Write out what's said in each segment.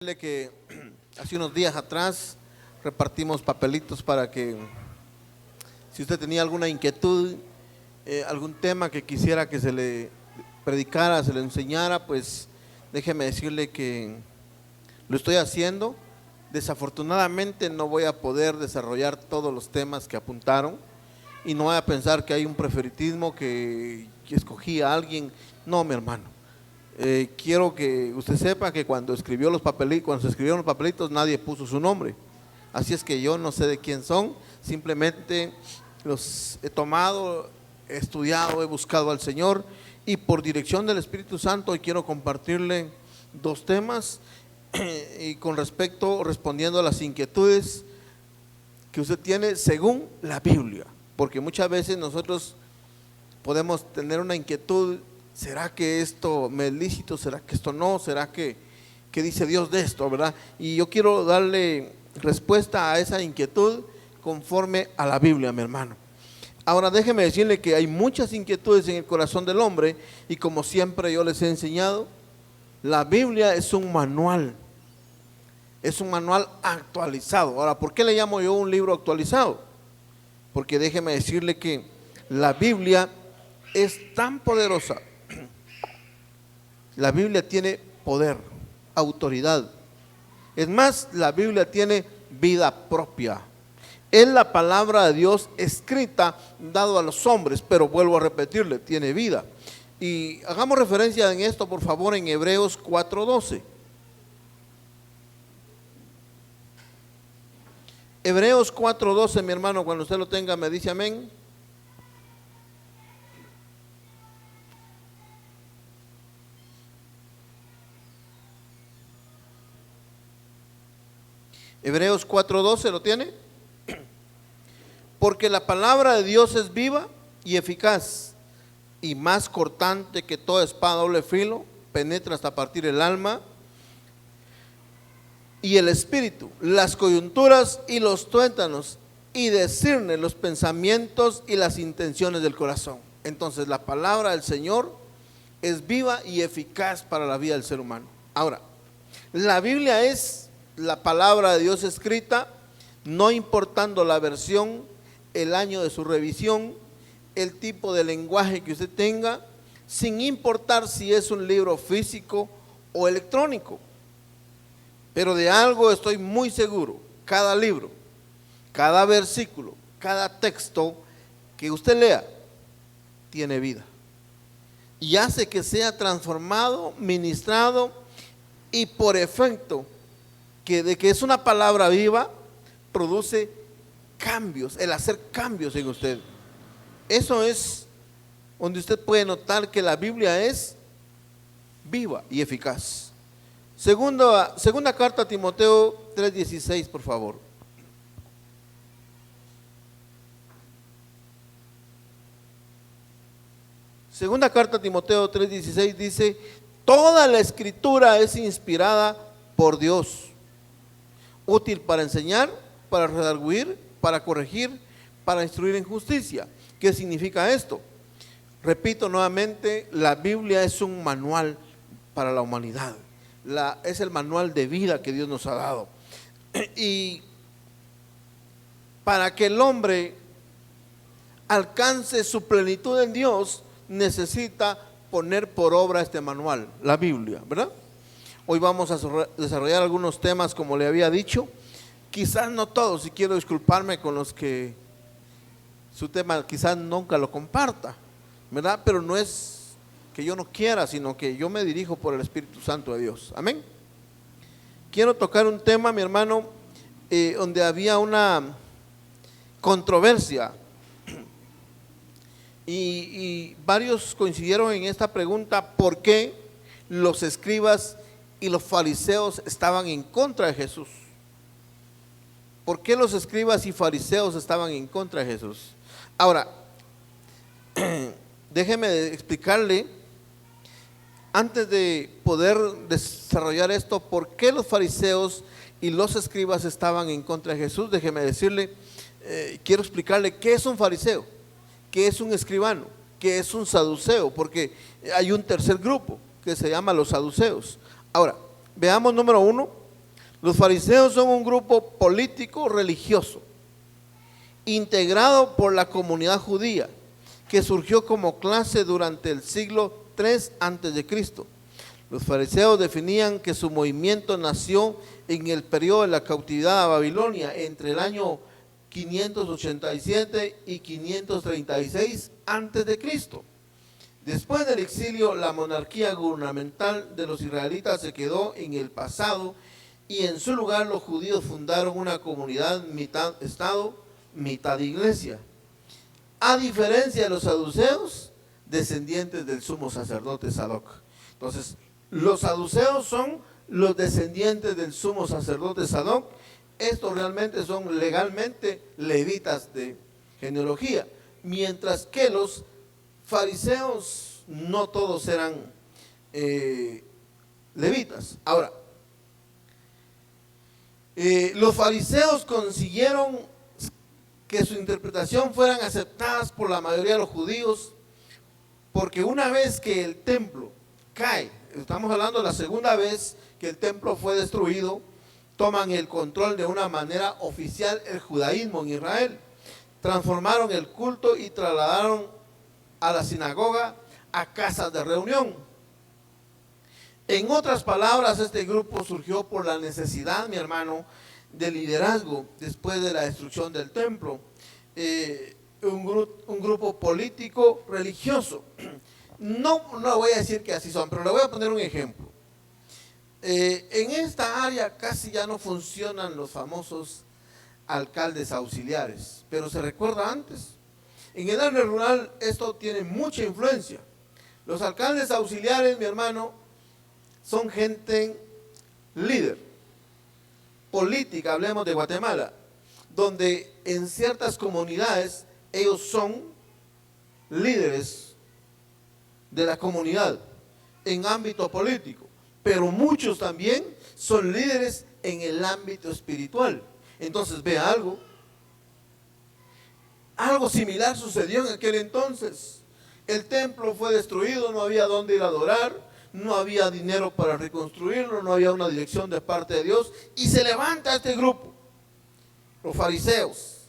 Que hace unos días atrás repartimos papelitos para que si usted tenía alguna inquietud, algún tema que quisiera que se le predicara, se le enseñara, pues déjeme decirle que lo estoy haciendo. Desafortunadamente no voy a poder desarrollar todos los temas que apuntaron y no voy a pensar que hay un preferitismo que escogí a alguien. No, mi hermano. Quiero que usted sepa que cuando se escribieron los papelitos nadie puso su nombre, así es que yo no sé de quién son, simplemente los he tomado, he estudiado, he buscado al Señor y por dirección del Espíritu Santo hoy quiero compartirle dos temas y con respecto, respondiendo a las inquietudes que usted tiene según la Biblia, porque muchas veces nosotros podemos tener una inquietud. ¿Será que esto me es lícito? ¿Será que esto no? ¿Será que dice Dios de esto? ¿Verdad? Y yo quiero darle respuesta a esa inquietud conforme a la Biblia, mi hermano. Ahora déjeme decirle que hay muchas inquietudes en el corazón del hombre y como siempre yo les he enseñado, la Biblia es un manual actualizado. Ahora, ¿por qué le llamo yo un libro actualizado? Porque déjeme decirle que la Biblia es tan poderosa. La Biblia tiene poder, autoridad. Es más, la Biblia tiene vida propia. Es la palabra de Dios escrita, dado a los hombres, pero vuelvo a repetirle, tiene vida. Y hagamos referencia en esto, por favor, en Hebreos 4:12. Hebreos 4:12, mi hermano, cuando usted lo tenga me dice amén. Hebreos 4:12, ¿lo tiene? Porque la palabra de Dios es viva y eficaz y más cortante que toda espada de doble filo, penetra hasta partir el alma y el espíritu, las coyunturas y los tuétanos, y discierne los pensamientos y las intenciones del corazón. Entonces la palabra del Señor es viva y eficaz para la vida del ser humano. Ahora, la Biblia es la palabra de Dios escrita, no importando la versión, el año de su revisión, el tipo de lenguaje que usted tenga, sin importar si es un libro físico o electrónico. Pero de algo estoy muy seguro: cada libro, cada versículo, cada texto que usted lea tiene vida y hace que sea transformado, ministrado, y por efecto de que es una palabra viva, produce cambios, el hacer cambios en usted. Eso es donde usted puede notar que la Biblia es viva y eficaz. Segunda carta a Timoteo 3:16, por favor. Segunda carta a Timoteo 3:16 dice: toda la escritura es inspirada por Dios, útil para enseñar, para redarguir, para corregir, para instruir en justicia. ¿Qué significa esto? Repito nuevamente, la Biblia es un manual para la humanidad. Es el manual de vida que Dios nos ha dado. Y para que el hombre alcance su plenitud en Dios, necesita poner por obra este manual, la Biblia, ¿verdad? Hoy vamos a desarrollar algunos temas, como le había dicho, quizás no todos, y quiero disculparme con los que su tema quizás nunca lo comparta, ¿verdad? Pero no es que yo no quiera, sino que yo me dirijo por el Espíritu Santo de Dios. Amén. Quiero tocar un tema, mi hermano, donde había una controversia y varios coincidieron en esta pregunta: ¿por qué los escribas y los fariseos estaban en contra de Jesús? ¿Por qué los escribas y fariseos estaban en contra de Jesús? Ahora, déjeme explicarle, antes de poder desarrollar esto, por qué los fariseos y los escribas estaban en contra de Jesús. Déjeme decirle, quiero explicarle qué es un fariseo, qué es un escribano, qué es un saduceo, porque hay un tercer grupo que se llama los saduceos. Ahora, veamos número uno, Los fariseos son un grupo político religioso integrado por la comunidad judía que surgió como clase durante el siglo III a.C. Los fariseos definían que su movimiento nació en el periodo de la cautividad a Babilonia entre el año 587 y 536 a.C. Después del exilio, la monarquía gubernamental de los israelitas se quedó en el pasado y en su lugar los judíos fundaron una comunidad mitad Estado, mitad iglesia. A diferencia de los saduceos, descendientes del sumo sacerdote Sadoc. Entonces, los saduceos son los descendientes del sumo sacerdote Sadoc. Estos realmente son legalmente levitas de genealogía, mientras que los fariseos no todos eran levitas. Ahora, los fariseos consiguieron que su interpretación fueran aceptadas por la mayoría de los judíos, porque una vez que el templo cae, estamos hablando de la segunda vez que el templo fue destruido, toman el control de una manera oficial el judaísmo en Israel, transformaron el culto y trasladaron a la sinagoga a casas de reunión. En otras palabras, este grupo surgió por la necesidad, mi hermano, de liderazgo después de la destrucción del templo. Un grupo político religioso. No voy a decir que así son, pero le voy a poner un ejemplo. En esta área casi ya no funcionan los famosos alcaldes auxiliares, pero se recuerda antes. En el área rural esto tiene mucha influencia. Los alcaldes auxiliares, mi hermano, son gente líder, política, hablemos de Guatemala, donde en ciertas comunidades ellos son líderes de la comunidad en ámbito político, pero muchos también son líderes en el ámbito espiritual. Entonces ve algo similar sucedió en aquel entonces. El templo fue destruido, no había dónde ir a adorar, no había dinero para reconstruirlo, no había una dirección de parte de Dios, y se levanta este grupo, los fariseos,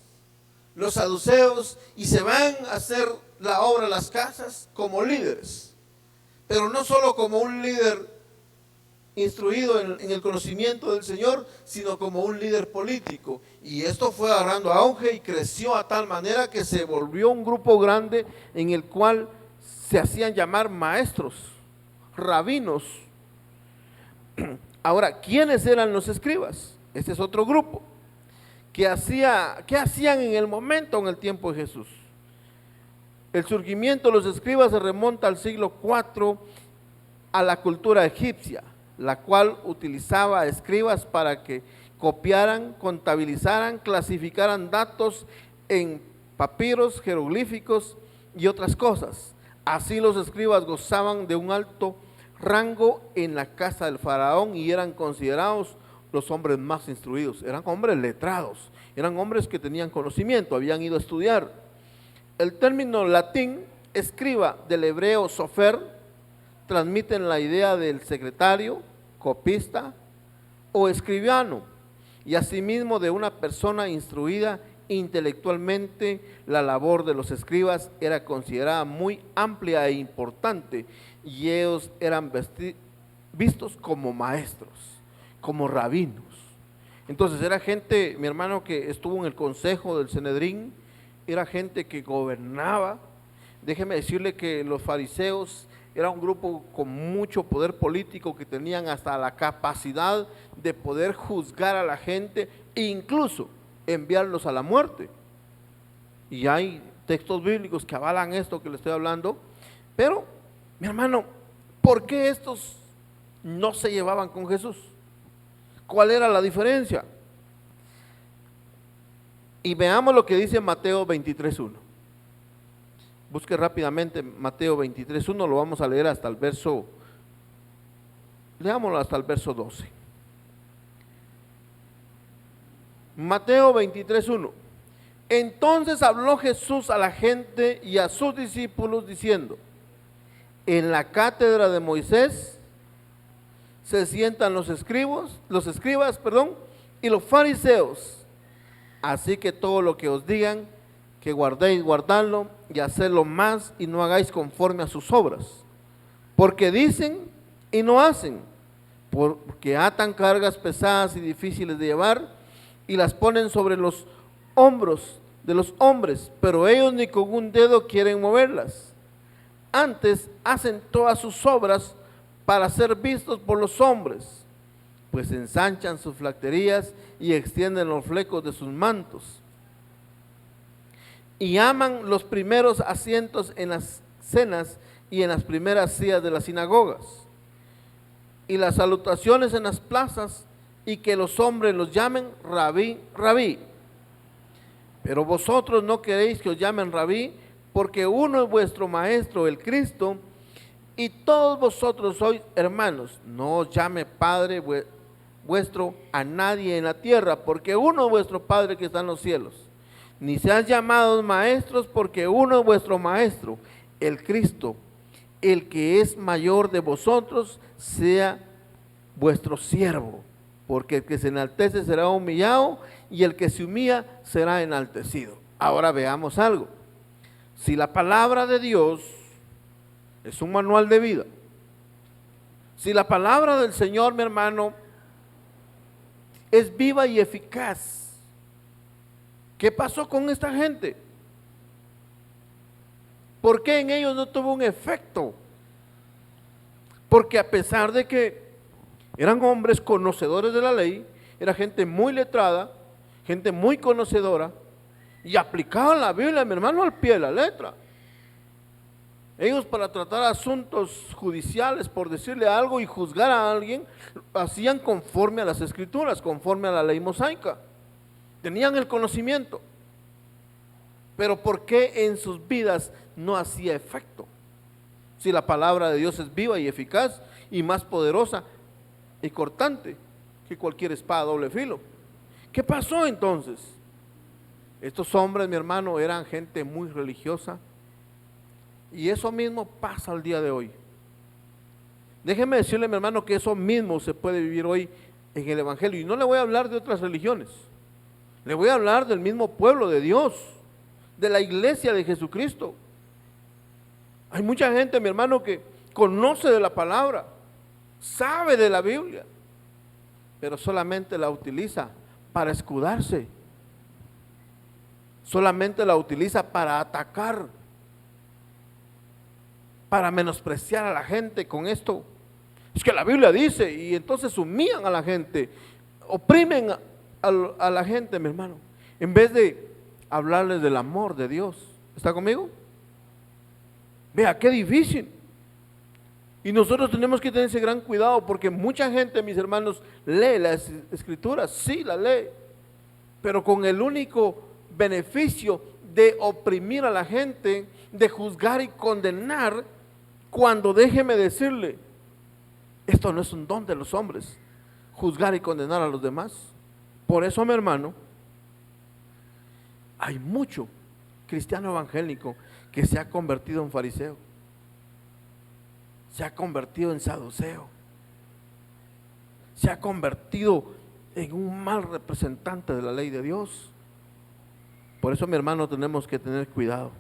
los saduceos, y se van a hacer la obra de las casas como líderes, pero no solo como un líder instruido en el conocimiento del Señor, sino como un líder político. Y esto fue agarrando auge y creció a tal manera que se volvió un grupo grande en el cual se hacían llamar maestros, rabinos. Ahora, ¿quiénes eran los escribas? Este es otro grupo. ¿Qué hacían en el momento, en el tiempo de Jesús? El surgimiento de los escribas se remonta al siglo IV a la cultura egipcia, la cual utilizaba escribas para que copiaran, contabilizaran, clasificaran datos en papiros, jeroglíficos y otras cosas. Así los escribas gozaban de un alto rango en la casa del faraón y eran considerados los hombres más instruidos. Eran hombres letrados, eran hombres que tenían conocimiento, habían ido a estudiar. El término latín escriba del hebreo sofer transmiten la idea del secretario, copista o escribano, y asimismo de una persona instruida intelectualmente. La labor de los escribas era considerada muy amplia e importante, y ellos eran vistos como maestros, como rabinos. Entonces era gente, mi hermano, que estuvo en el consejo del Sanedrín, era gente que gobernaba. Déjeme decirle que los fariseos era un grupo con mucho poder político, que tenían hasta la capacidad de poder juzgar a la gente e incluso enviarlos a la muerte. Y hay textos bíblicos que avalan esto que le estoy hablando. Pero, mi hermano, ¿por qué estos no se llevaban con Jesús? ¿Cuál era la diferencia? Y veamos lo que dice Mateo 23:1. Busque rápidamente Mateo 23:1, lo vamos a leer hasta el verso, leámoslo hasta el verso 12. Mateo 23:1. Entonces habló Jesús a la gente y a sus discípulos diciendo: en la cátedra de Moisés se sientan los escribas, y los fariseos. Así que todo lo que os digan, que guardéis, guardadlo y hacedlo más, y no hagáis conforme a sus obras. Porque dicen y no hacen, porque atan cargas pesadas y difíciles de llevar, y las ponen sobre los hombros de los hombres, pero ellos ni con un dedo quieren moverlas. Antes hacen todas sus obras para ser vistos por los hombres, pues ensanchan sus flaquerías y extienden los flecos de sus mantos. Y aman los primeros asientos en las cenas y en las primeras sillas de las sinagogas, y las salutaciones en las plazas, y que los hombres los llamen rabí, rabí. Pero vosotros no queréis que os llamen rabí, porque uno es vuestro maestro, el Cristo, y todos vosotros sois hermanos. No os llame Padre vuestro a nadie en la tierra, porque uno es vuestro Padre que está en los cielos. Ni sean llamados maestros, porque uno es vuestro maestro, el Cristo. El que es mayor de vosotros sea vuestro siervo, porque el que se enaltece será humillado, y el que se humilla será enaltecido. Ahora veamos algo. Si la palabra de Dios es un manual de vida, si la palabra del Señor, mi hermano, es viva y eficaz, ¿qué pasó con esta gente? ¿Por qué en ellos no tuvo un efecto? Porque a pesar de que eran hombres conocedores de la ley, era gente muy letrada, gente muy conocedora, y aplicaban la Biblia, mi hermano, al pie de la letra. Ellos, para tratar asuntos judiciales, por decirle algo y juzgar a alguien, hacían conforme a las escrituras, conforme a la ley mosaica. Tenían el conocimiento. Pero ¿por qué en sus vidas no hacía efecto? Si la palabra de Dios es viva y eficaz y más poderosa y cortante que cualquier espada a doble filo. ¿Qué pasó entonces? Estos hombres, mi hermano, eran gente muy religiosa, y eso mismo pasa al día de hoy. Déjeme decirle, mi hermano, que eso mismo se puede vivir hoy en el Evangelio, y no le voy a hablar de otras religiones, le voy a hablar del mismo pueblo de Dios, de la iglesia de Jesucristo. Hay mucha gente, mi hermano, que conoce de la palabra, sabe de la Biblia, pero solamente la utiliza para escudarse, solamente la utiliza para atacar, para menospreciar a la gente con esto. Es que la Biblia dice, y entonces humillan a la gente, oprimen a la gente, mi hermano, en vez de hablarles del amor de Dios. ¿Está conmigo? Vea, qué difícil. Y nosotros tenemos que tener ese gran cuidado, porque mucha gente, mis hermanos, lee las escrituras, sí, la lee, pero con el único beneficio de oprimir a la gente, de juzgar y condenar, cuando, déjeme decirle, esto no es un don de los hombres, juzgar y condenar a los demás. Por eso, mi hermano, hay mucho cristiano evangélico que se ha convertido en fariseo, se ha convertido en saduceo, se ha convertido en un mal representante de la ley de Dios. Por eso, mi hermano, tenemos que tener cuidado.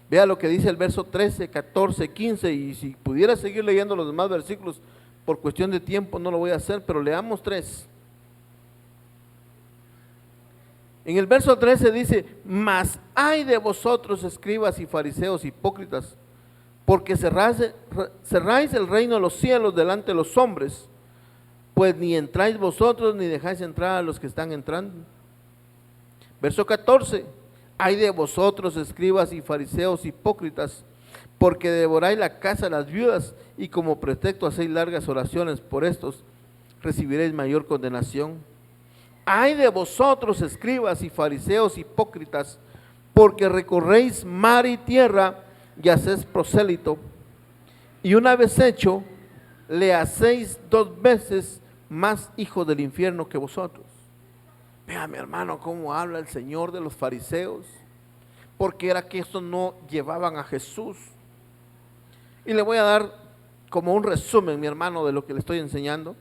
Vea lo que dice el verso 13, 14, 15, y si pudiera seguir leyendo los demás versículos, por cuestión de tiempo no lo voy a hacer, pero leamos 3. En el verso 13 dice: mas ay de vosotros, escribas y fariseos hipócritas, porque cerráis el reino de los cielos delante de los hombres, pues ni entráis vosotros ni dejáis entrar a los que están entrando. Verso 14: ay de vosotros, escribas y fariseos hipócritas, porque devoráis la casa de las viudas, y como pretexto hacéis largas oraciones por estos, recibiréis mayor condenación. Ay de vosotros, escribas y fariseos hipócritas, porque recorréis mar y tierra y hacéis prosélito, y una vez hecho, le hacéis 2 veces más hijos del infierno que vosotros. Vea, mi hermano, cómo habla el Señor de los fariseos, porque era que estos no llevaban a Jesús. Y le voy a dar como un resumen, mi hermano, de lo que le estoy enseñando.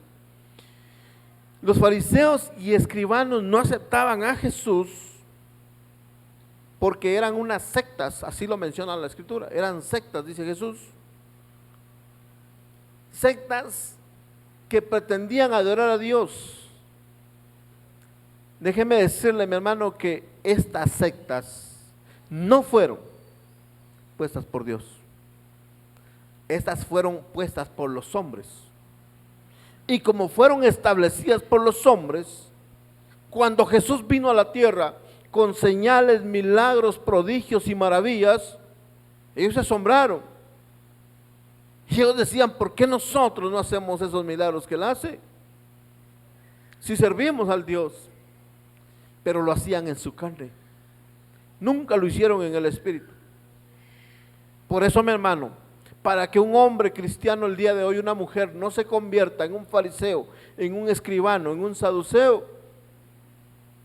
Los fariseos y escribanos no aceptaban a Jesús porque eran unas sectas, así lo menciona la Escritura, eran sectas, dice Jesús. Sectas que pretendían adorar a Dios. Déjeme decirle, mi hermano, que estas sectas no fueron puestas por Dios. Estas fueron puestas por los hombres. Y como fueron establecidas por los hombres, cuando Jesús vino a la tierra con señales, milagros, prodigios y maravillas, ellos se asombraron. Y ellos decían, ¿por qué nosotros no hacemos esos milagros que Él hace? Si servimos al Dios. Pero lo hacían en su carne. Nunca lo hicieron en el Espíritu. Por eso, mi hermano, para que un hombre cristiano el día de hoy, una mujer, no se convierta en un fariseo, en un escribano, en un saduceo,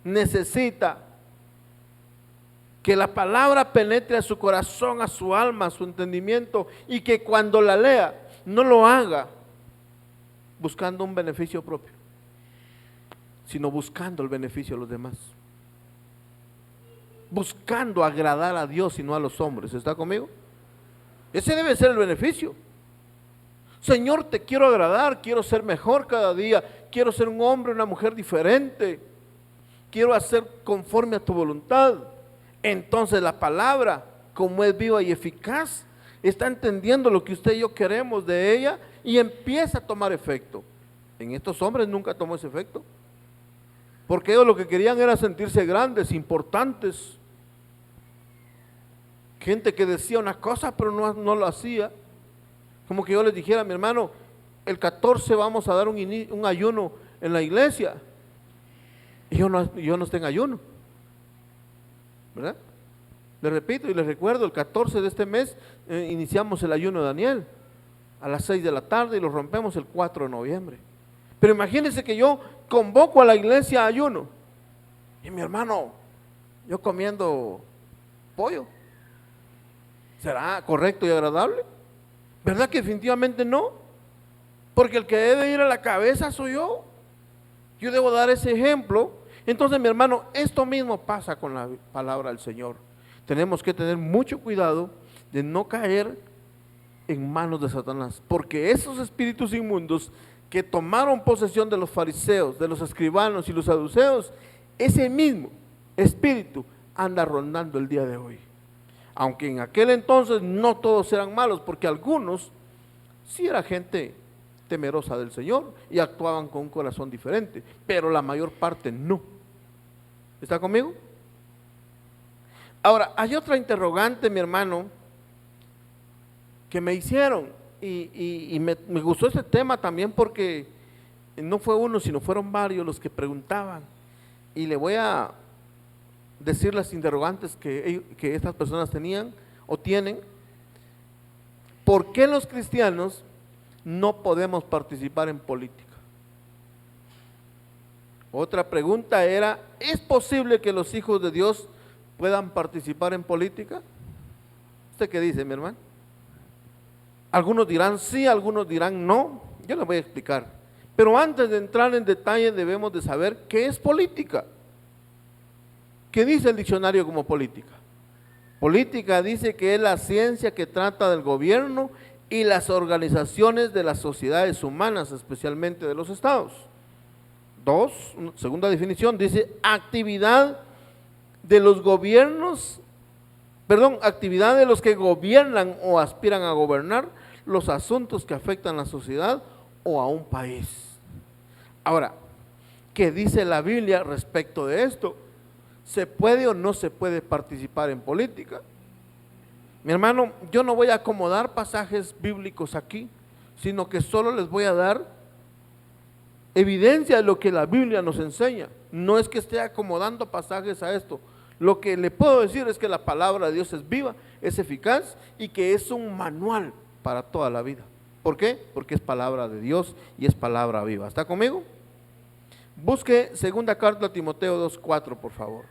necesita que la palabra penetre a su corazón, a su alma, a su entendimiento, y que cuando la lea, no lo haga buscando un beneficio propio, sino buscando el beneficio de los demás, buscando agradar a Dios y no a los hombres. ¿Está conmigo? Ese debe ser el beneficio. Señor, te quiero agradar, quiero ser mejor cada día, quiero ser un hombre, una mujer diferente, quiero hacer conforme a tu voluntad. Entonces la palabra, como es viva y eficaz, está entendiendo lo que usted y yo queremos de ella y empieza a tomar efecto. En estos hombres nunca tomó ese efecto, porque ellos lo que querían era sentirse grandes, importantes. Gente que decía una cosa pero no lo hacía. Como que yo les dijera, mi hermano, el 14 vamos a dar un ayuno en la iglesia, y yo no estoy en ayuno, ¿verdad? Les repito y les recuerdo, el 14 de este mes iniciamos el ayuno de Daniel a las 6 de la tarde y lo rompemos el 4 de noviembre. Pero imagínense que yo convoco a la iglesia a ayuno y mi hermano, yo comiendo pollo. ¿Será correcto y agradable? ¿Verdad que definitivamente no? Porque el que debe ir a la cabeza soy yo. Yo debo dar ese ejemplo. Entonces, mi hermano, esto mismo pasa con la palabra del Señor. Tenemos que tener mucho cuidado de no caer en manos de Satanás, porque esos espíritus inmundos que tomaron posesión de los fariseos, de los escribanos y los saduceos, ese mismo espíritu anda rondando el día de hoy. Aunque en aquel entonces no todos eran malos, porque algunos sí era gente temerosa del Señor y actuaban con un corazón diferente, pero la mayor parte no. ¿Está conmigo? Ahora, hay otra interrogante, mi hermano, que me hicieron y me gustó este tema también porque no fue uno, sino fueron varios los que preguntaban, y le voy a decir las interrogantes que estas personas tenían o tienen. ¿Por qué los cristianos no podemos participar en política? Otra pregunta era, ¿es posible que los hijos de Dios puedan participar en política? ¿Usted qué dice, mi hermano? Algunos dirán sí, algunos dirán no. Yo les voy a explicar. Pero antes de entrar en detalle debemos de saber qué es política. ¿Qué dice el diccionario como política? Política dice que es la ciencia que trata del gobierno y las organizaciones de las sociedades humanas, especialmente de los estados. Segunda definición, dice actividad de los gobiernos, actividad de los que gobiernan o aspiran a gobernar los asuntos que afectan a la sociedad o a un país. Ahora, ¿qué dice la Biblia respecto de esto? ¿Se puede o no se puede participar en política? Mi hermano, yo no voy a acomodar pasajes bíblicos aquí, sino que solo les voy a dar evidencia de lo que la Biblia nos enseña. No es que esté acomodando pasajes a esto. Lo que le puedo decir es que la palabra de Dios es viva, es eficaz y que es un manual para toda la vida. ¿Por qué? Porque es palabra de Dios y es palabra viva. ¿Está conmigo? Busque segunda carta a Timoteo 2:4, por favor.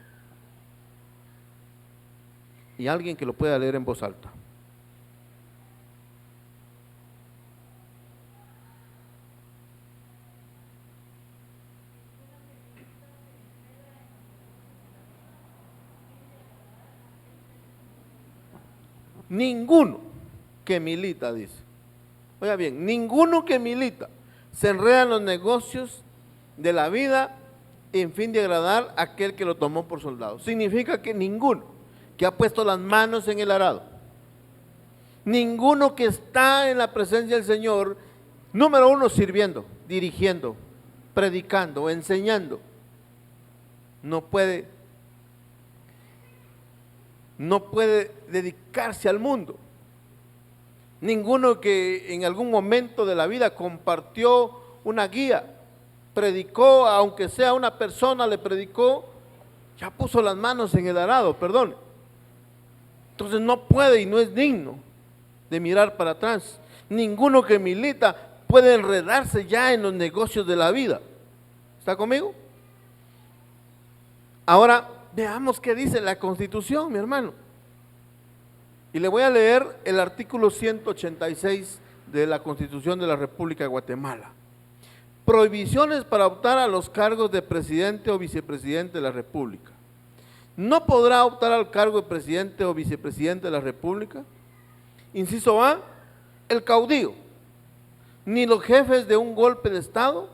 Y alguien que lo pueda leer en voz alta. ninguno que milita, dice. Oiga bien, ninguno que milita se enreda en los negocios de la vida en fin de agradar a aquel que lo tomó por soldado. Significa que ninguno que ha puesto las manos en el arado, ninguno que está en la presencia del Señor, número uno, sirviendo, dirigiendo, predicando, enseñando, no puede dedicarse al mundo. Ninguno que en algún momento de la vida compartió una guía, predicó, aunque sea una persona, le predicó, ya puso las manos en el arado, perdón. Entonces no puede y no es digno de mirar para atrás. Ninguno que milita puede enredarse ya en los negocios de la vida. ¿Está conmigo? Ahora veamos qué dice la Constitución, mi hermano. Y le voy a leer el artículo 186 de la Constitución de la República de Guatemala. Prohibiciones para optar a los cargos de presidente o vicepresidente de la República. No podrá optar al cargo de presidente o vicepresidente de la República. Inciso A, el caudillo, ni los jefes de un golpe de Estado,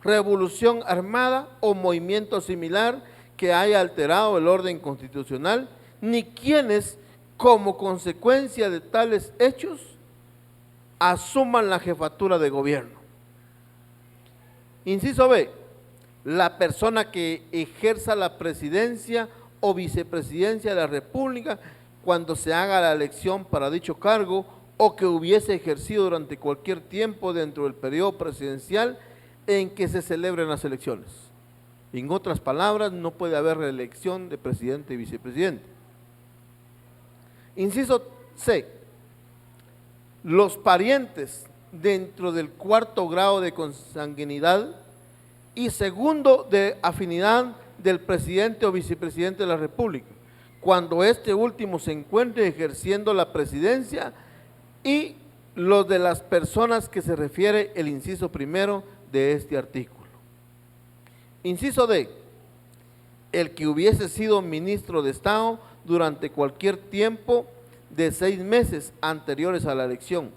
revolución armada o movimiento similar que haya alterado el orden constitucional, ni quienes, como consecuencia de tales hechos, asuman la jefatura de gobierno. Inciso B, la persona que ejerza la presidencia o vicepresidencia de la República cuando se haga la elección para dicho cargo o que hubiese ejercido durante cualquier tiempo dentro del periodo presidencial en que se celebren las elecciones. En otras palabras, no puede haber reelección de presidente y vicepresidente. Inciso C, los parientes dentro del cuarto grado de consanguinidad y segundo de afinidad del presidente o vicepresidente de la República, cuando este último se encuentre ejerciendo la presidencia, y los de las personas que se refiere el inciso primero de este artículo. Inciso D, el que hubiese sido ministro de Estado durante cualquier tiempo de 6 meses anteriores a la elección.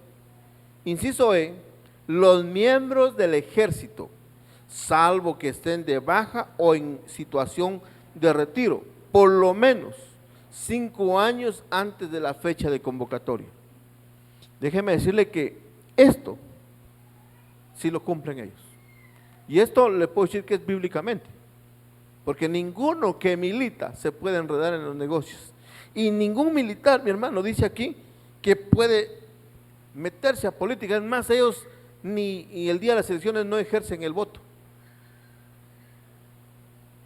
Inciso E, los miembros del ejército, salvo que estén de baja o en situación de retiro, por lo menos 5 años antes de la fecha de convocatoria. Déjeme decirle que esto sí lo cumplen ellos. Y esto le puedo decir que es bíblicamente, porque ninguno que milita se puede enredar en los negocios. Y ningún militar, mi hermano, dice aquí que puede meterse a política. Es más, ellos ni el día de las elecciones no ejercen el voto.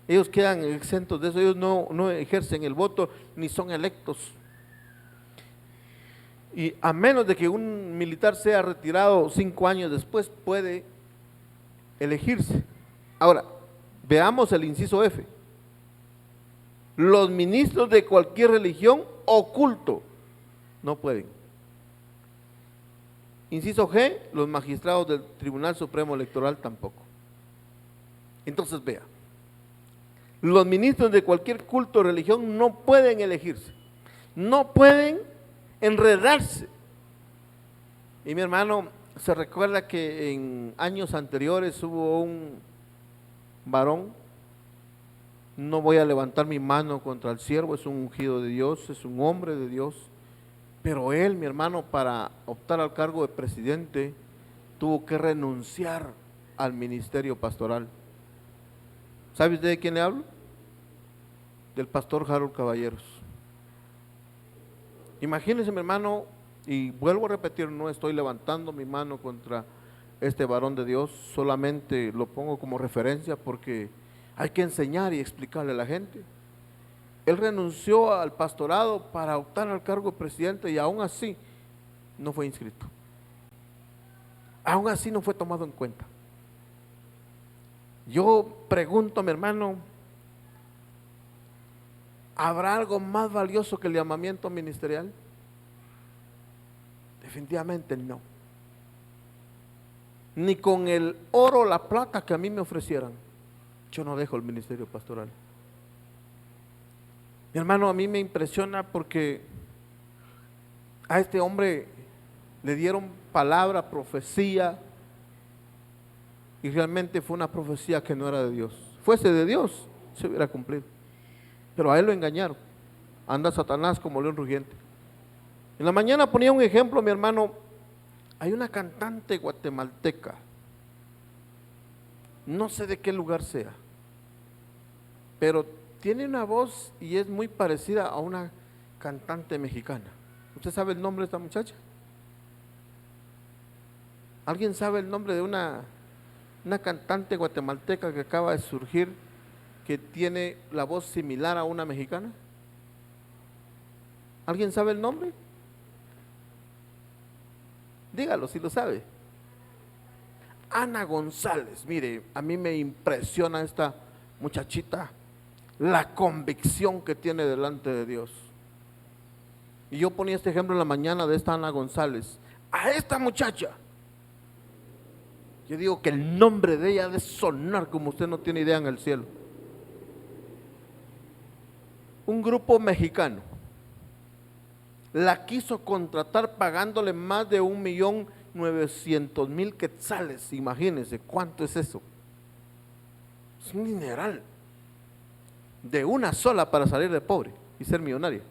Ellos quedan exentos de eso, ellos no ejercen el voto ni son electos. Y a menos de que un militar sea retirado 5 años después, puede elegirse. Ahora, veamos el inciso F. Los ministros de cualquier religión o culto no pueden. Inciso G, los magistrados del Tribunal Supremo Electoral tampoco. Entonces vea, los ministros de cualquier culto o religión no pueden elegirse, no pueden enredarse. Y mi hermano, se recuerda que en años anteriores hubo un varón, no voy a levantar mi mano contra el siervo, es un ungido de Dios, es un hombre de Dios, pero él, mi hermano, para optar al cargo de presidente, tuvo que renunciar al ministerio pastoral. ¿Sabe usted de quién le hablo? Del pastor Harold Caballeros. Imagínense, mi hermano, y vuelvo a repetir, no estoy levantando mi mano contra este varón de Dios, solamente lo pongo como referencia porque hay que enseñar y explicarle a la gente. Él renunció al pastorado para optar al cargo de presidente y aún así no fue inscrito. Aún así no fue tomado en cuenta. Yo pregunto, mi hermano, ¿habrá algo más valioso que el llamamiento ministerial? Definitivamente no. Ni con el oro o la plata que a mí me ofrecieran, yo no dejo el ministerio pastoral. Mi hermano, a mí me impresiona porque A este hombre le dieron palabra, profecía, y realmente fue una profecía que no era de Dios. Fuese de Dios, se hubiera cumplido. Pero a él lo engañaron. Anda Satanás como león rugiente. En la mañana ponía un ejemplo, mi hermano. Hay una cantante guatemalteca, no sé de qué lugar sea, pero tiene una voz y es muy parecida a una cantante mexicana. ¿Usted sabe el nombre de esta muchacha? ¿Alguien sabe el nombre de una cantante guatemalteca que acaba de surgir, que tiene la voz similar a una mexicana? ¿Alguien sabe el nombre? Dígalo si lo sabe. Ana González. Mire, a mí me impresiona esta muchachita, la convicción que tiene delante de Dios. Y yo ponía este ejemplo en la mañana de esta Ana González. A esta muchacha, yo digo que el nombre de ella ha de sonar como usted no tiene idea en el cielo. Un grupo mexicano la quiso contratar pagándole más de 1.900.000 quetzales. Imagínense cuánto es eso. Es un dineral de una sola para salir de pobre y ser millonaria,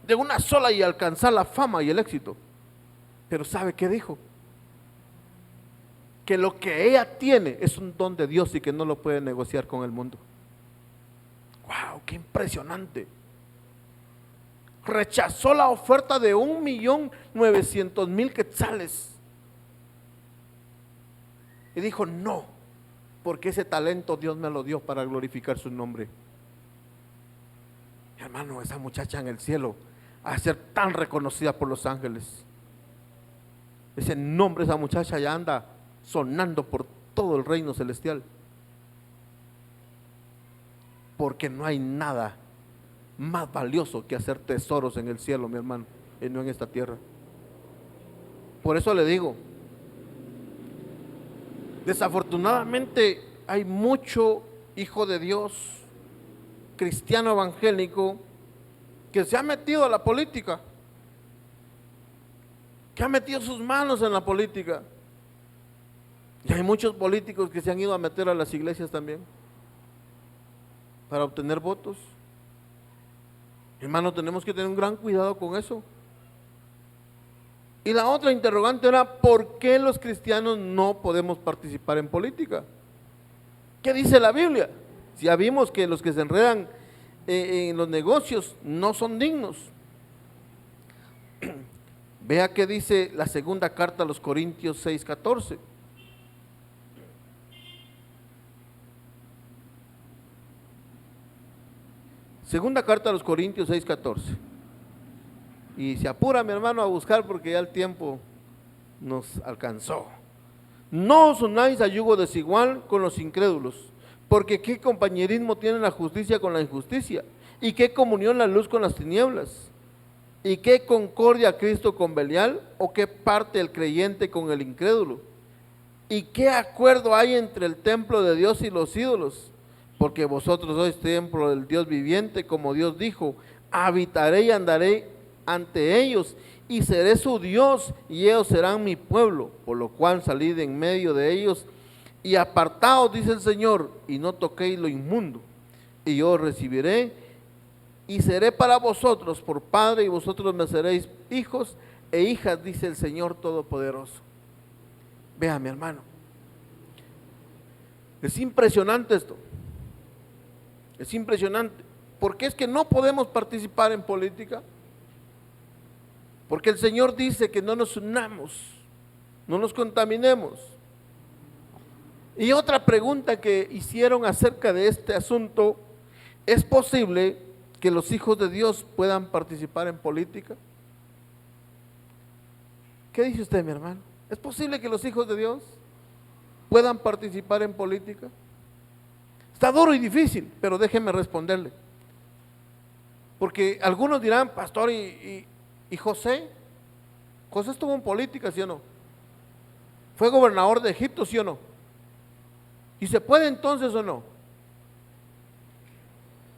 de una sola y alcanzar la fama y el éxito. Pero ¿sabe qué dijo? Que lo que ella tiene es un don de Dios y que no lo puede negociar con el mundo. ¡Wow! ¡Qué impresionante! Rechazó la oferta de 1.900.000 quetzales y dijo no, porque ese talento Dios me lo dio para glorificar su nombre. Mi hermano, esa muchacha en el cielo a ser tan reconocida por los ángeles. Ese nombre, esa muchacha ya anda sonando por todo el reino celestial, porque no hay nada más valioso que hacer tesoros en el cielo, mi hermano, y no en esta tierra. Por eso le digo, desafortunadamente hay mucho hijo de Dios, cristiano evangélico, que se ha metido a la política, que ha metido sus manos en la política. Y hay muchos políticos que se han ido a meter a las iglesias también para obtener votos. Hermano, tenemos que tener un gran cuidado con eso. Y la otra interrogante era, ¿por qué los cristianos no podemos participar en política? ¿Qué dice la Biblia? Si ya vimos que los que se enredan en los negocios no son dignos. Vea qué dice la segunda carta a los Corintios 6:14. Segunda carta a los Corintios 6:14. Y se apura mi hermano a buscar porque ya el tiempo nos alcanzó. No os unáis a yugo desigual con los incrédulos, porque qué compañerismo tiene la justicia con la injusticia, y qué comunión la luz con las tinieblas, y qué concordia Cristo con Belial, o qué parte el creyente con el incrédulo, y qué acuerdo hay entre el templo de Dios y los ídolos. Porque vosotros sois templo del Dios viviente, como Dios dijo, habitaré y andaré ante ellos, y seré su Dios, y ellos serán mi pueblo. Por lo cual salid en medio de ellos, y apartaos, dice el Señor, y no toquéis lo inmundo. Y yo os recibiré, y seré para vosotros por padre, y vosotros me seréis hijos e hijas, dice el Señor Todopoderoso. Vea, mi hermano, es impresionante esto. Es impresionante. ¿Por qué es que no podemos participar en política? Porque el Señor dice que no nos unamos, no nos contaminemos. Y otra pregunta que hicieron acerca de este asunto: ¿es posible que los hijos de Dios puedan participar en política? ¿Qué dice usted, mi hermano? ¿Es posible que los hijos de Dios puedan participar en política? Está duro y difícil, pero déjeme responderle. Porque algunos dirán, pastor, ¿y José? José estuvo en política, ¿sí o no? Fue gobernador de Egipto, ¿sí o no? ¿Y se puede entonces o no?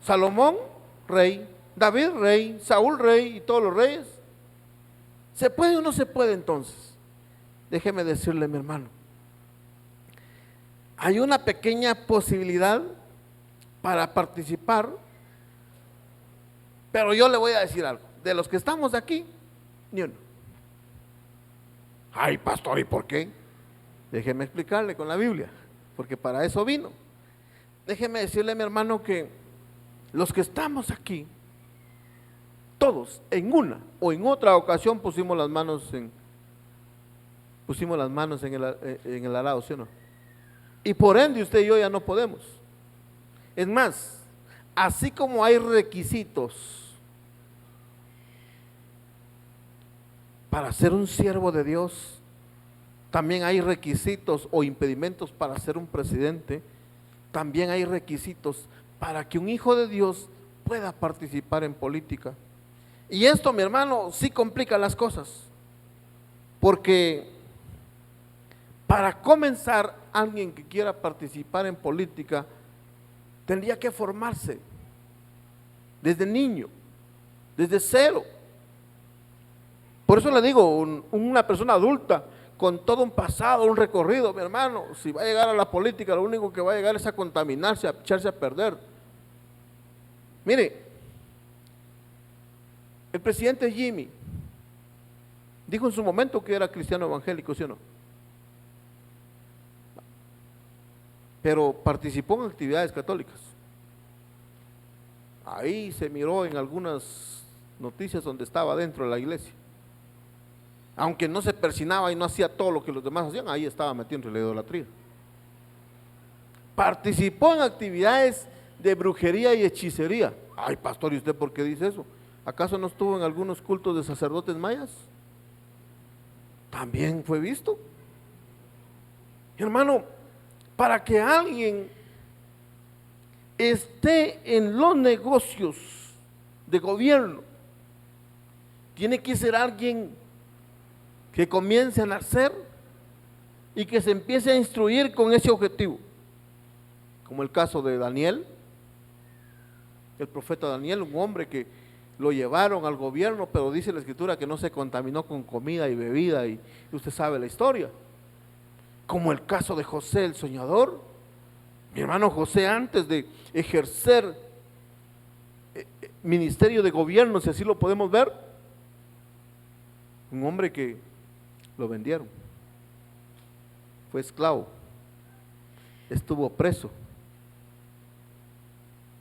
Salomón, rey. David, rey. Saúl, rey. Y todos los reyes. ¿Se puede o no se puede entonces? Déjeme decirle, mi hermano, hay una pequeña posibilidad para participar, pero yo le voy a decir algo, de los que estamos aquí, ni uno. Ay, pastor, ¿y por qué? Déjeme explicarle con la Biblia, porque para eso vino. Déjeme decirle, mi hermano, que los que estamos aquí, todos en una o en otra ocasión pusimos las manos en el arado, ¿sí o no? Y por ende usted y yo ya no podemos. Es más, así como hay requisitos para ser un siervo de Dios, también hay requisitos o impedimentos para ser un presidente, también hay requisitos para que un hijo de Dios pueda participar en política. Y esto, mi hermano, sí complica las cosas, porque para comenzar, alguien que quiera participar en política tendría que formarse desde niño, desde cero. Por eso le digo, una persona adulta con todo un pasado, un recorrido, mi hermano, si va a llegar a la política, lo único que va a llegar es a contaminarse, a echarse a perder. Mire, el presidente Jimmy dijo en su momento que era cristiano evangélico, ¿sí o no? Pero participó en actividades católicas. Ahí se miró en algunas noticias donde estaba dentro de la iglesia. Aunque no se persinaba y no hacía todo lo que los demás hacían, ahí estaba metido en la idolatría. Participó en actividades de brujería y hechicería. Ay, pastor, ¿y usted por qué dice eso? ¿Acaso no estuvo en algunos cultos de sacerdotes mayas? También fue visto. Hermano, para que alguien esté en los negocios de gobierno, tiene que ser alguien que comience a nacer y que se empiece a instruir con ese objetivo, como el caso de Daniel, el profeta Daniel, un hombre que lo llevaron al gobierno, pero dice la escritura que no se contaminó con comida y bebida, y usted sabe la historia. Como el caso de José el soñador. Mi hermano José, antes de ejercer ministerio de gobierno, si así lo podemos ver, un hombre que lo vendieron, fue esclavo, estuvo preso,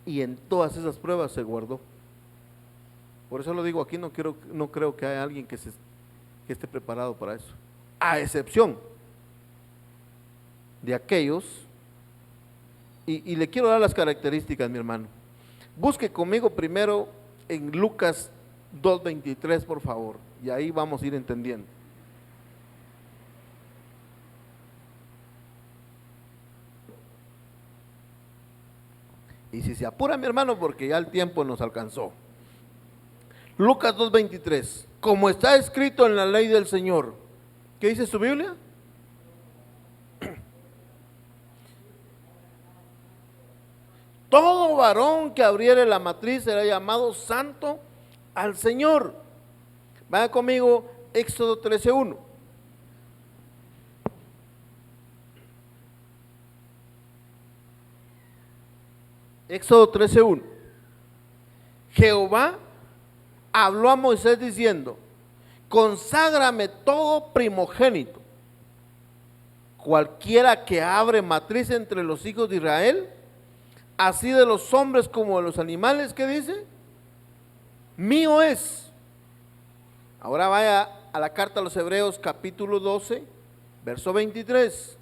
y en todas esas pruebas se guardó. Por eso lo digo aquí, no creo que haya alguien que esté preparado para eso, a excepción de aquellos, y le quiero dar las características, mi hermano. Busque conmigo primero en Lucas 2:23, por favor, y ahí vamos a ir entendiendo. Y si se apura, mi hermano, porque ya el tiempo nos alcanzó. Lucas 2:23, como está escrito en la ley del Señor. ¿Qué dice su Biblia? Todo varón que abriere la matriz será llamado santo al Señor. Vaya conmigo, Éxodo 13:1. Éxodo 13:1. Jehová habló a Moisés diciendo: conságrame todo primogénito, cualquiera que abre matriz entre los hijos de Israel, así de los hombres como de los animales. ¿Qué dice? Mío es. Ahora vaya a la carta a los Hebreos capítulo 12, verso 23.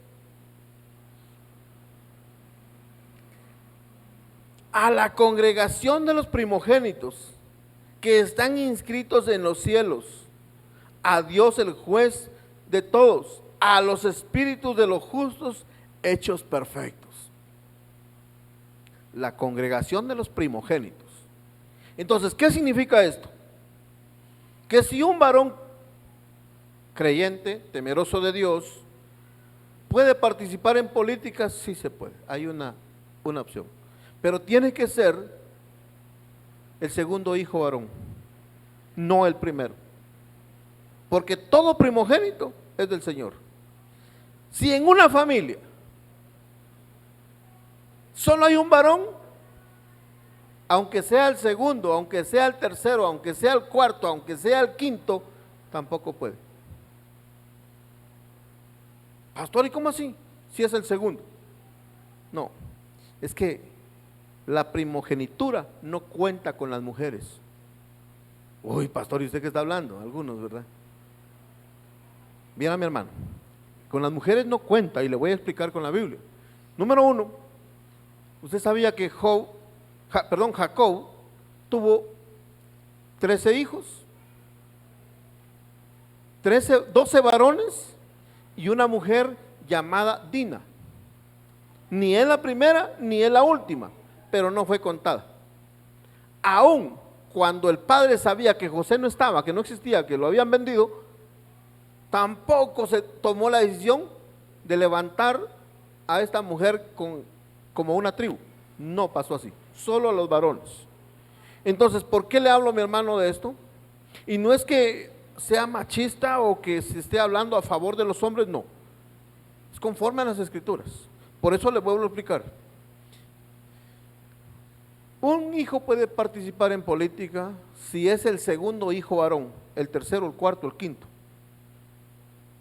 A la congregación de los primogénitos que están inscritos en los cielos, a Dios el juez de todos, a los espíritus de los justos hechos perfectos. La congregación de los primogénitos. Entonces, ¿qué significa esto? Que si un varón creyente, temeroso de Dios, puede participar en política, sí se puede, hay una opción, pero tiene que ser el segundo hijo varón, no el primero. porque todo primogénito es del Señor. Si en una familia solo hay un varón, aunque sea el segundo, aunque sea el tercero, aunque sea el cuarto, aunque sea el quinto, tampoco puede. Pastor, ¿y cómo así? Si es el segundo. No, es que la primogenitura no cuenta con las mujeres. Uy, pastor, ¿y usted qué está hablando? Algunos, ¿verdad? Bien, mi hermano, con las mujeres no cuenta, y le voy a explicar con la Biblia. Número uno, usted sabía que Jacob tuvo 13 hijos, 12 varones y una mujer llamada Dina. Ni es la primera ni es la última, pero no fue contada. Aún cuando el padre sabía que José no estaba, que no existía, que lo habían vendido, tampoco se tomó la decisión de levantar a esta mujer como una tribu. No pasó así, solo a los varones. Entonces, ¿por qué le hablo a mi hermano de esto? Y no es que sea machista o que se esté hablando a favor de los hombres, no. Es conforme a las escrituras. Por eso le vuelvo a explicar. Un hijo puede participar en política si es el segundo hijo varón, el tercero, el cuarto, el quinto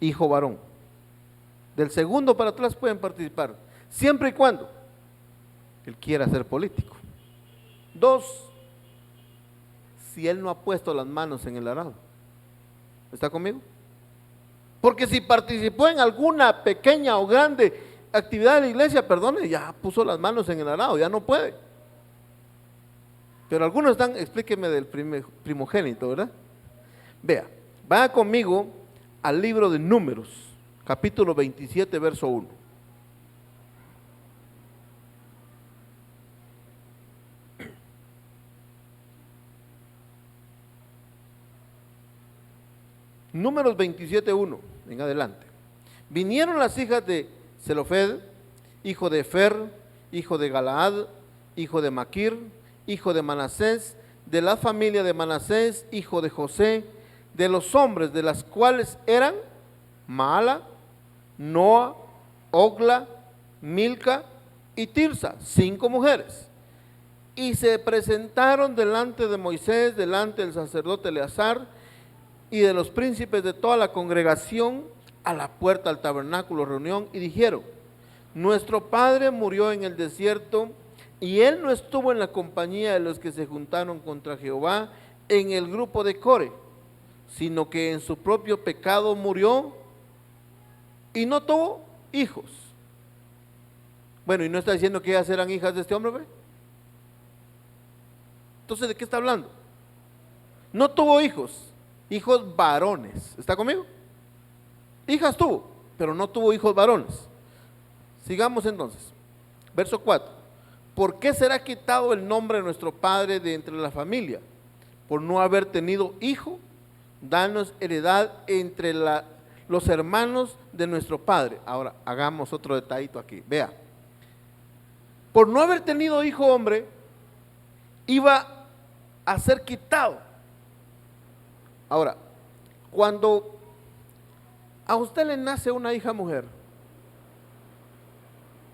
hijo varón. Del segundo para atrás pueden participar, siempre y cuando él quiera ser político. 2, si él no ha puesto las manos en el arado. ¿Está conmigo? Porque si participó en alguna pequeña o grande actividad de la iglesia, perdone, ya puso las manos en el arado, ya no puede. Pero algunos están, explíqueme del primogénito, ¿verdad? Vea, vaya conmigo al libro de Números, capítulo 27, verso 1. Números 27, 1, en adelante. Vinieron las hijas de Zelofed, hijo de Fer, hijo de Galaad, hijo de Maquir, hijo de Manasés, de la familia de Manasés, hijo de José, de los hombres de las cuales eran Maala, Noa, Ogla, Milca y Tirsa, 5 mujeres. Y se presentaron delante de Moisés, delante del sacerdote Eleazar y de los príncipes de toda la congregación a la puerta del tabernáculo reunión y dijeron: nuestro padre murió en el desierto y él no estuvo en la compañía de los que se juntaron contra Jehová en el grupo de Core, sino que en su propio pecado murió y no tuvo hijos. Bueno, y no está diciendo que ellas eran hijas de este hombre, ¿ve? Entonces, ¿de qué está hablando? No tuvo hijos, hijos varones. ¿Está conmigo? Hijas tuvo, pero no tuvo hijos varones. Sigamos entonces. Verso 4. ¿Por qué será quitado el nombre de nuestro padre de entre la familia? Por no haber tenido hijo. Danos heredad entre los hermanos de nuestro padre. Ahora, hagamos otro detallito aquí. Vea. Por no haber tenido hijo hombre, iba a ser quitado. Ahora, cuando a usted le nace una hija mujer,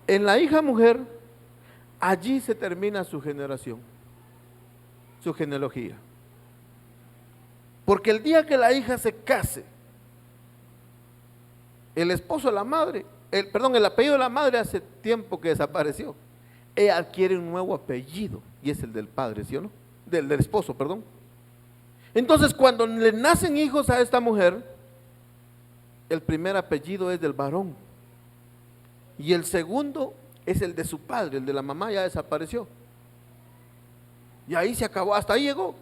en la hija mujer, allí se termina su generación, su genealogía. Porque el día que la hija se case, el esposo de la madre, el apellido de la madre hace tiempo que desapareció. Ella adquiere un nuevo apellido y es el del padre, ¿sí o no? Del esposo, perdón. Entonces, cuando le nacen hijos a esta mujer, el primer apellido es del varón y el segundo es el de su padre, el de la mamá ya desapareció. Y ahí se acabó, hasta ahí llegó.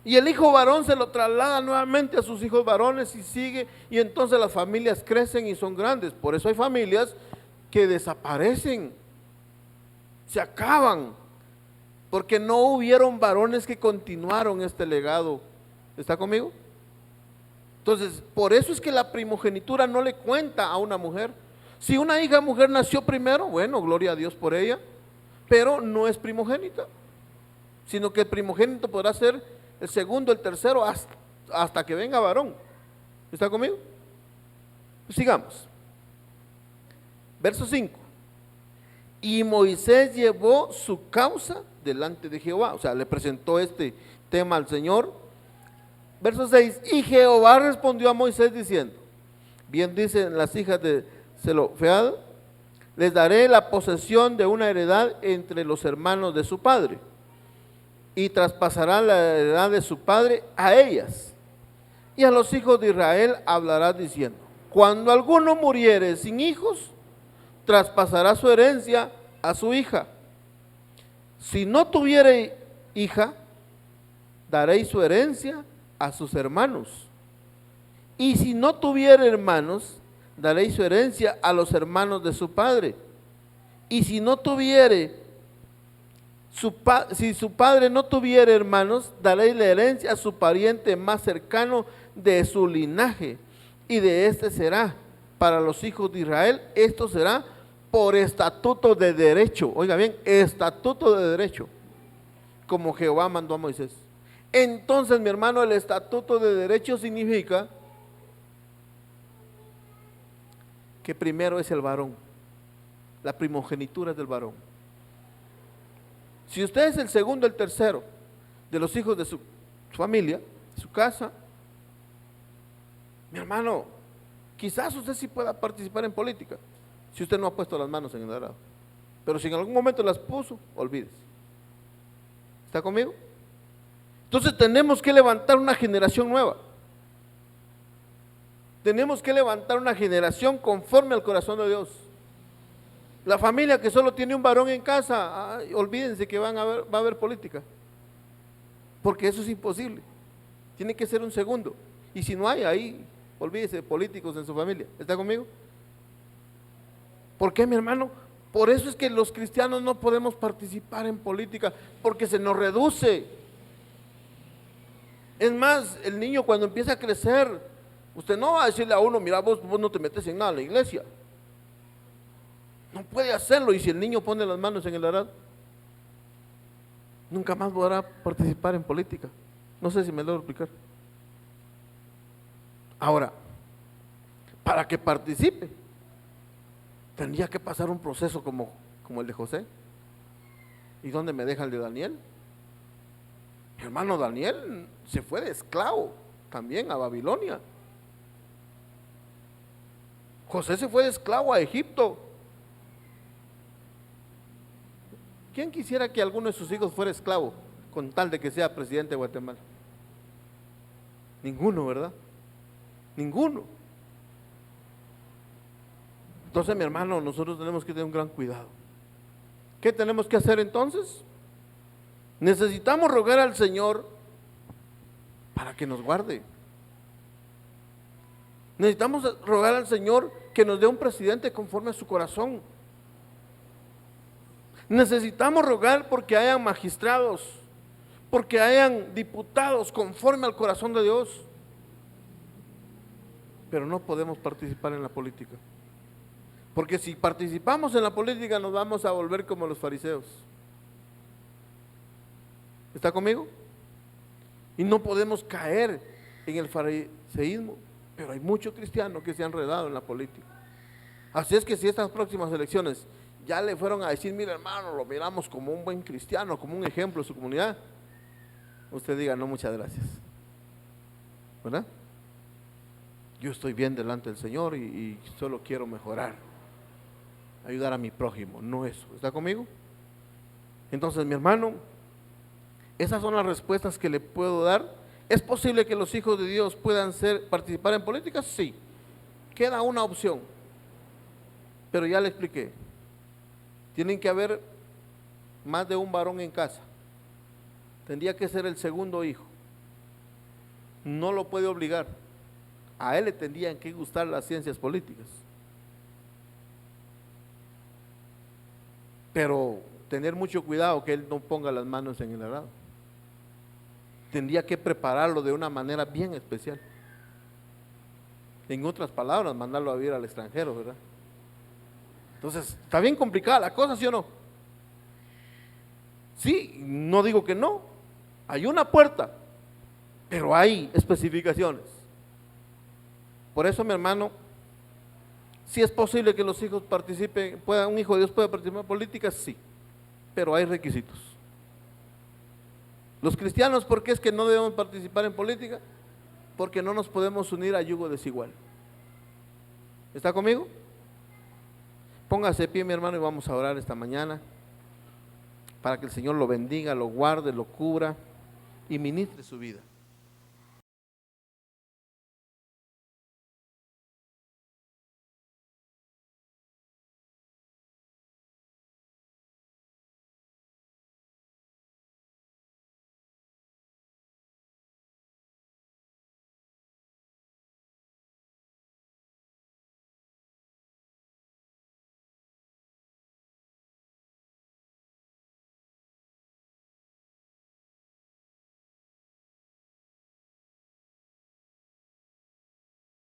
Y el hijo varón se lo traslada nuevamente a sus hijos varones y sigue, y entonces las familias crecen y son grandes. Por eso hay familias que desaparecen, se acaban, porque no hubieron varones que continuaron este legado. ¿Está conmigo? Entonces, por eso es que la primogenitura no le cuenta a una mujer. Si una hija mujer nació primero, bueno, gloria a Dios por ella, pero no es primogénita, sino que el primogénito podrá ser el segundo, el tercero, hasta que venga varón. ¿Está conmigo? Sigamos. Verso 5. Y Moisés llevó su causa delante de Jehová, o sea, le presentó este tema al Señor. Verso 6. Y Jehová respondió a Moisés diciendo, bien dicen las hijas de Zelofead, les daré la posesión de una heredad entre los hermanos de su padre, y traspasarán la heredad de su padre a ellas. Y a los hijos de Israel hablarás diciendo, cuando alguno muriere sin hijos, traspasará su herencia a su hija. Si no tuviere hija, daréis su herencia a sus hermanos. Y si no tuviere hermanos, daréis su herencia a los hermanos de su padre. Y si no tuviere, si su padre no tuviere hermanos, daréis la herencia a su pariente más cercano de su linaje. Y de este será para los hijos de Israel, esto será por estatuto de derecho. Oiga bien, estatuto de derecho, como Jehová mandó a Moisés. Entonces, mi hermano, el estatuto de derecho significa que primero es el varón, la primogenitura del varón. Si usted es el segundo, el tercero de los hijos de su familia, de su casa, mi hermano, quizás usted sí pueda participar en política, si usted no ha puesto las manos en el arado. Pero si en algún momento las puso, olvídese. ¿Está conmigo? Entonces tenemos que levantar una generación nueva. Tenemos que levantar una generación conforme al corazón de Dios. La familia que solo tiene un varón en casa, olvídense que va a haber política, porque eso es imposible. Tiene que ser un segundo. Y si no hay, ahí, olvídese de políticos en su familia. ¿Está conmigo? ¿Por qué, mi hermano? Por eso es que los cristianos no podemos participar en política, porque se nos reduce. Es más, el niño cuando empieza a crecer, usted no va a decirle a uno, mira, vos no te metes en nada en la iglesia. No puede hacerlo. Y si el niño pone las manos en el arado, nunca más podrá participar en política. No sé si me logro explicar. Ahora, para que participe, tendría que pasar un proceso como el de José. ¿Y dónde me deja el de Daniel? Mi hermano Daniel se fue de esclavo también a Babilonia. José se fue de esclavo a Egipto. ¿Quién quisiera que alguno de sus hijos fuera esclavo con tal de que sea presidente de Guatemala? Ninguno, ¿verdad? Ninguno. Entonces, mi hermano, nosotros tenemos que tener un gran cuidado. ¿Qué tenemos que hacer entonces? Necesitamos rogar al Señor para que nos guarde. Necesitamos rogar al Señor que nos dé un presidente conforme a su corazón. Necesitamos rogar porque hayan magistrados, porque hayan diputados conforme al corazón de Dios. Pero no podemos participar en la política, porque si participamos en la política nos vamos a volver como los fariseos. ¿Está conmigo? Y no podemos caer en el fariseísmo, pero hay muchos cristianos que se han enredado en la política. Así es que si estas próximas elecciones ya le fueron a decir, mira hermano, lo miramos como un buen cristiano, como un ejemplo de su comunidad, usted diga, no, muchas gracias, ¿verdad? Yo estoy bien delante del Señor y solo quiero mejorar, ayudar a mi prójimo, no eso. ¿Está conmigo? Entonces, mi hermano, esas son las respuestas que le puedo dar. ¿Es posible que los hijos de Dios puedan participar en política? Sí. Queda una opción, pero ya le expliqué. Tienen que haber más de un varón en casa. Tendría que ser el segundo hijo. No lo puede obligar. A él le tendrían que gustar las ciencias políticas. Pero tener mucho cuidado que él no ponga las manos en el arado. Tendría que prepararlo de una manera bien especial. En otras palabras, mandarlo a vivir al extranjero, ¿verdad? Entonces, está bien complicada la cosa, ¿sí o no? Sí, no digo que no. Hay una puerta, pero hay especificaciones. Por eso, mi hermano, si es posible que los hijos participen, un hijo de Dios pueda participar en política, sí, pero hay requisitos. Los cristianos, ¿por qué es que no debemos participar en política? Porque no nos podemos unir a yugo desigual. ¿Está conmigo? Póngase de pie, mi hermano, y vamos a orar esta mañana para que el Señor lo bendiga, lo guarde, lo cubra y ministre su vida.